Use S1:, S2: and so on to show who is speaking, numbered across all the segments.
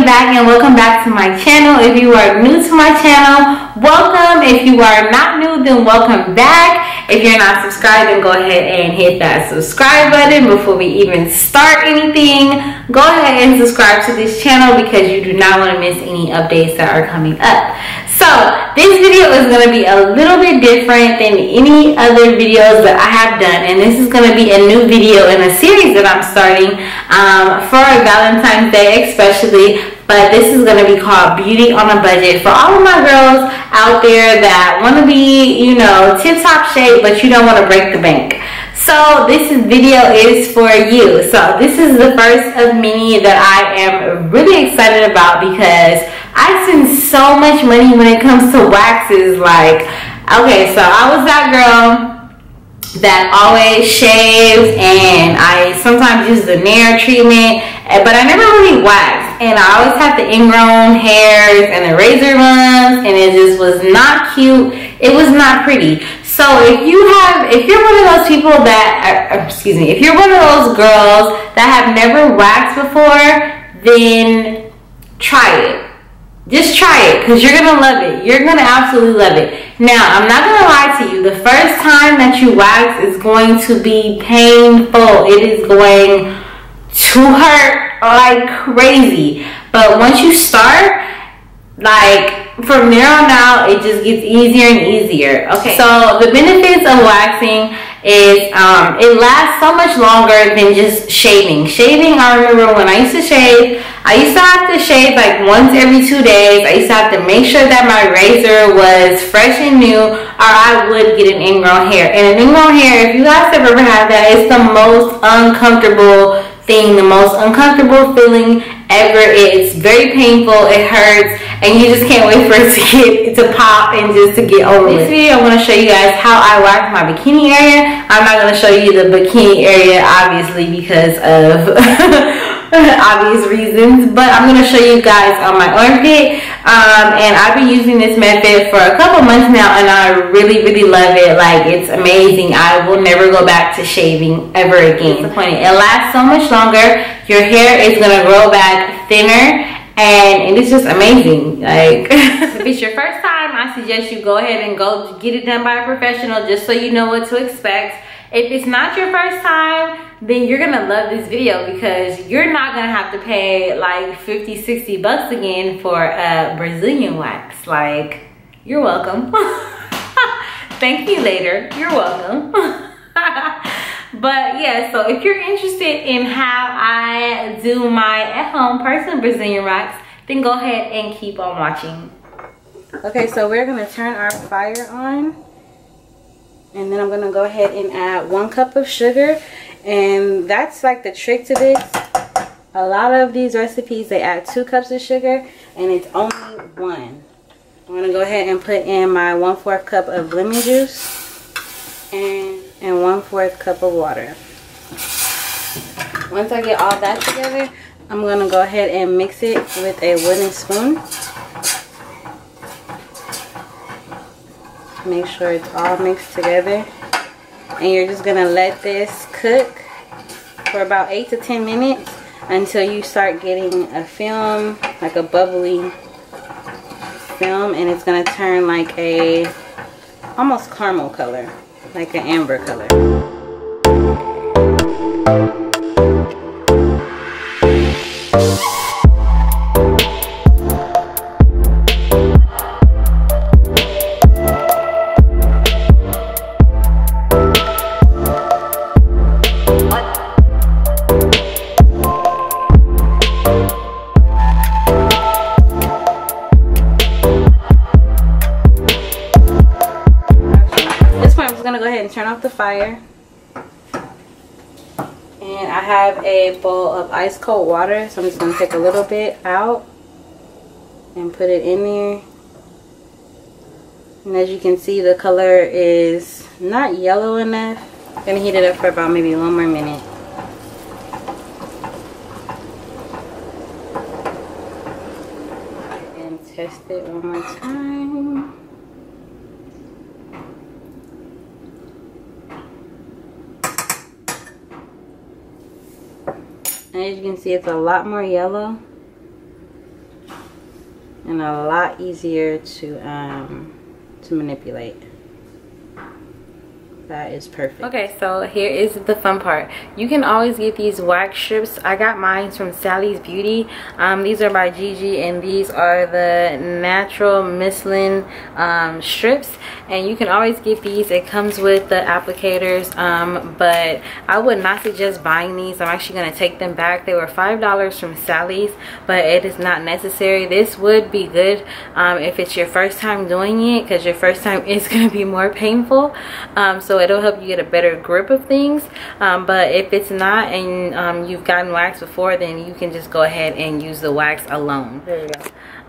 S1: back and welcome back to my channel. If you are new to my channel, welcome. If you are not new, then welcome back. If you're not subscribed, then go ahead and hit that subscribe button before we even start anything. Go ahead and subscribe to this channel because you do not want to miss any updates that are coming up. So this video is going to be a little bit different than any other videos that I have done, and this is going to be a new video in a series that I'm starting for Valentine's Day especially. But this is going to be called Beauty on a Budget for all of my girls out there that want to be, you know, tip-top shape, but you don't want to break the bank. So this video is for you. So this is the first of many that I am really excited about because I spend so much money when it comes to waxes. Like, okay, so I was that girl that always shaves, and I sometimes use the Nair treatment, but I never really waxed, and I always had the ingrown hairs and the razor runs, and it just was not cute. It was not pretty. So if you're one of those people that, if you're one of those girls that have never waxed before, then try it. Just try it because you're going to love it. You're going to absolutely love it. Now, I'm not going to lie to you. The first time that you wax is going to be painful. It is going to hurt like crazy. But once you start, like from there on out, it just gets easier and easier. Okay, so the benefits of waxing is it lasts so much longer than just shaving. Shaving, I remember when I used to shave, I used to have to shave like once every 2 days. I used to have to make sure that my razor was fresh and new, or I would get an ingrown hair. And an ingrown hair, if you guys have ever had that, it's the most uncomfortable thing, the most uncomfortable feeling ever. It's very painful, it hurts, and you just can't wait for it to pop and just to get over. In this video, I'm going to show you guys how I wax my bikini area. I'm not going to show you the bikini area, obviously, because of obvious reasons, but I'm going to show you guys on my armpit, and I've been using this method for a couple months now, and I really love it. Like, it's amazing. I will never go back to shaving ever again. Disappointed. It lasts so much longer. Your hair is going to grow back thinner, and it is just amazing. Like, if it's your first time, I suggest you go ahead and go get it done by a professional just so you know what to expect. If it's not your first time, then you're gonna love this video because you're not gonna have to pay like 50-60 bucks again for a Brazilian wax. Like, you're welcome. Thank you later. You're welcome. But yeah, so if you're interested in how I do my at-home personal Brazilian wax, then go ahead and keep on watching. Okay, so we're gonna turn our fire on, and then I'm gonna go ahead and add 1 cup of sugar. And that's like the trick to this. A lot of these recipes, they add 2 cups of sugar, and it's only 1. I'm gonna go ahead and put in my 1/4 cup of lemon juice and 1/4 cup of water. Once I get all that together, I'm gonna go ahead and mix it with a wooden spoon. Make sure it's all mixed together, and you're just gonna let this cook for about 8 to 10 minutes until you start getting a film, like a bubbly film, and it's gonna turn like a almost caramel color, like an amber color. Turn off the fire, and I have a bowl of ice cold water, so I'm just going to take a little bit out and put it in there. And as you can see, the color is not yellow enough. I'm going to heat it up for about maybe 1 more minute. And test it one more time. And as you can see, it's a lot more yellow.
S2: and a lot easier to manipulate. That is perfect.
S1: Okay, so here is the fun part. You can always get these wax strips. I got mine from Sally's Beauty. These are by Gigi, and these are the natural micellar strips, and you can always get these. It comes with the applicators, but I would not suggest buying these. I'm actually going to take them back. They were $5 from Sally's, but it is not necessary. This would be good if it's your first time doing it, because your first time is going to be more painful. So it'll help you get a better grip of things, but if it's not and you've gotten wax before, then you can just go ahead and use the wax alone. There we go.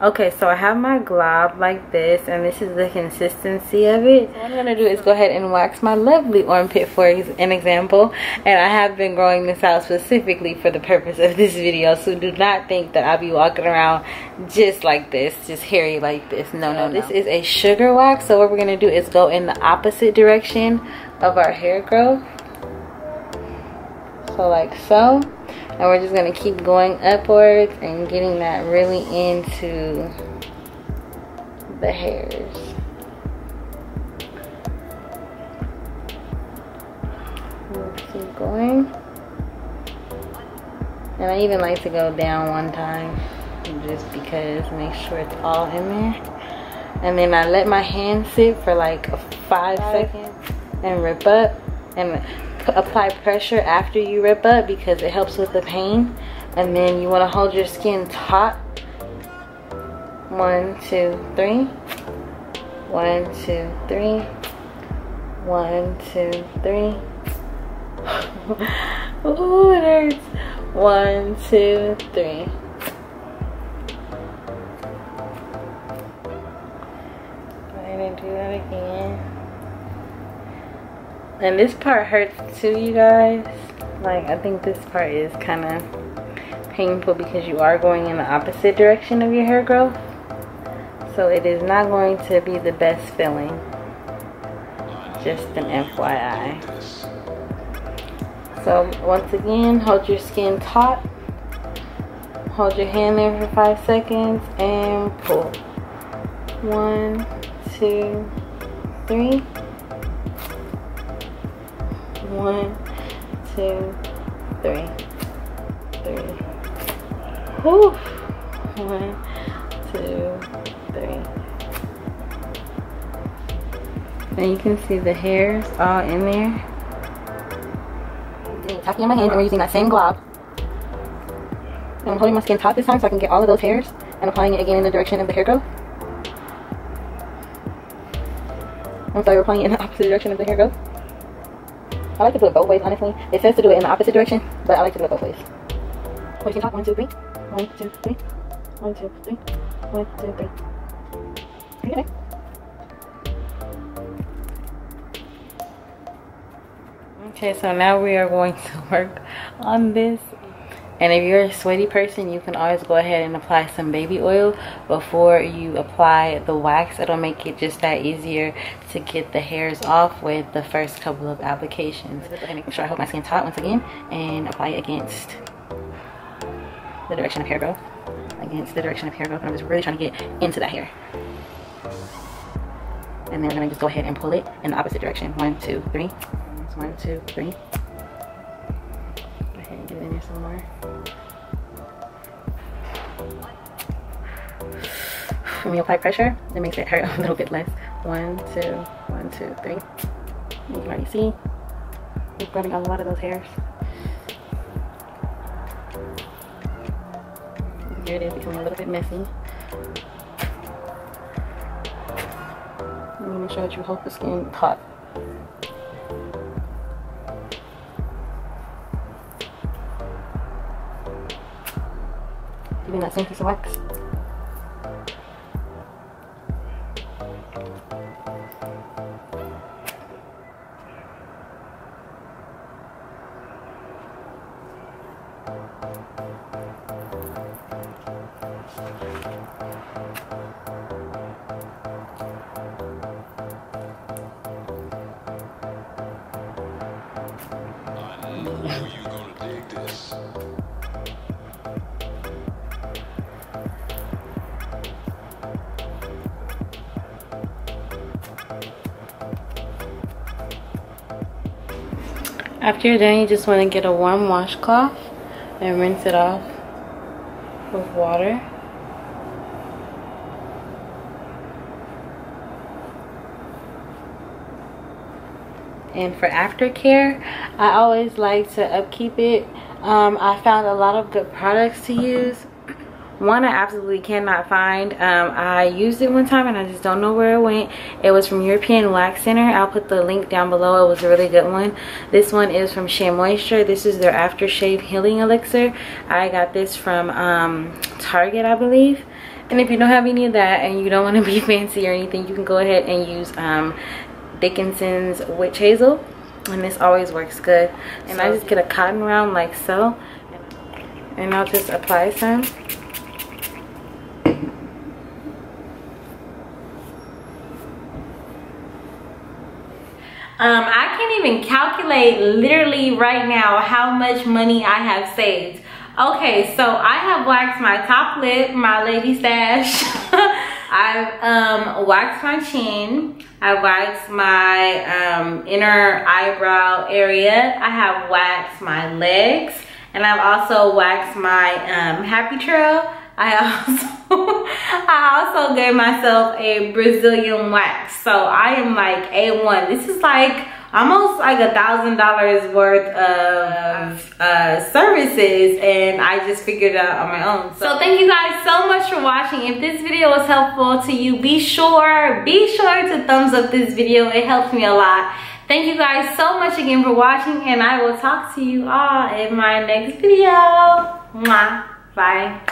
S1: Okay, so I have my glob like this, and this is the consistency of it. So what I'm going to do is go ahead and wax my lovely armpit for an example, and I have been growing this out specifically for the purpose of this video, so do not think that I'll be walking around just like this, just hairy like this. No. This is a sugar wax, so what we're going to do is go in the opposite direction of our hair growth, so like so. And we're just going to keep going upwards and getting that really into the hairs. We'll keep going. And I even like to go down one time just because, make sure it's all in there. And then I let my hand sit for like 5 seconds and rip up, and apply pressure after you rip up because it helps with the pain. And then you want to hold your skin taut. 1, 2, 3. 1, 2, 3. 1, 2, 3. Ooh, it hurts. 1, 2, 3. Go ahead and do that again. And this part hurts too, you guys. Like, I think this part is kind of painful because you are going in the opposite direction of your hair growth. So it is not going to be the best feeling. Just an FYI. So once again, hold your skin taut. Hold your hand there for 5 seconds and pull. 1, 2, 3. 1, 2, 3. 3. Whew. 1, 2, 3. And you can see the hairs all in there. Tapping on my hand, and we're using that same glob. And I'm holding my skin taut this time so I can get all of those hairs, and applying it again in the direction of the hair growth. I'm sorry, we're applying it in the opposite direction of the hair growth. I like to do it both ways, honestly. It says to do it in the opposite direction, but I like to do it both ways. Hold your skin taut. 1, 2, 3. 1, 2, 3. 1, 2, 3. 1, 2, 3. Okay. Okay, so now we are going to work on this. And if you're a sweaty person, you can always go ahead and apply some baby oil before you apply the wax. It'll make it just that easier to get the hairs off with the first couple of applications. And make sure I hold my skin taut once again and apply it against the direction of hair growth. Against the direction of hair growth. And I'm just really trying to get into that hair. And then we're going to just go ahead and pull it in the opposite direction. 1, 2, 3. 1, 2, 3. Go ahead and get it in there some more. When we apply pressure, it makes it hurt a little bit less. 1, 2, 1, 2, 3. You can already see we're rubbing on a lot of those hairs. Here it is becoming a little bit messy. You want to make sure that you hold the skin taut. Giving that same piece of wax. After you're done, you just want to get a warm washcloth and rinse it off with water. And for aftercare, I always like to upkeep it. I found a lot of good products to use. One I absolutely cannot find. I used it one time and I just don't know where it went. It was from European Wax Center. I'll put the link down below. It was a really good one. This one is from Shea Moisture. This is their aftershave healing elixir. I got this from Target, I believe. And if you don't have any of that and you don't want to be fancy or anything, you can go ahead and use Dickinson's Witch Hazel, and this always works good. And I just get a cotton round like so, and I'll just apply some. I can't even calculate literally right now how much money I have saved. Okay, so I have waxed my top lip, my lady stash. I've waxed my chin. I waxed my inner eyebrow area. I have waxed my legs, and I've also waxed my happy trail. I also gave myself a Brazilian wax, so I am like A1. This is like almost like $1,000 worth of services, and I just figured it out on my own. So thank you guys so much for watching. If this video was helpful to you, be sure to thumbs up this video. It helps me a lot. Thank you guys so much again for watching, and I will talk to you all in my next video. Mwah. Bye.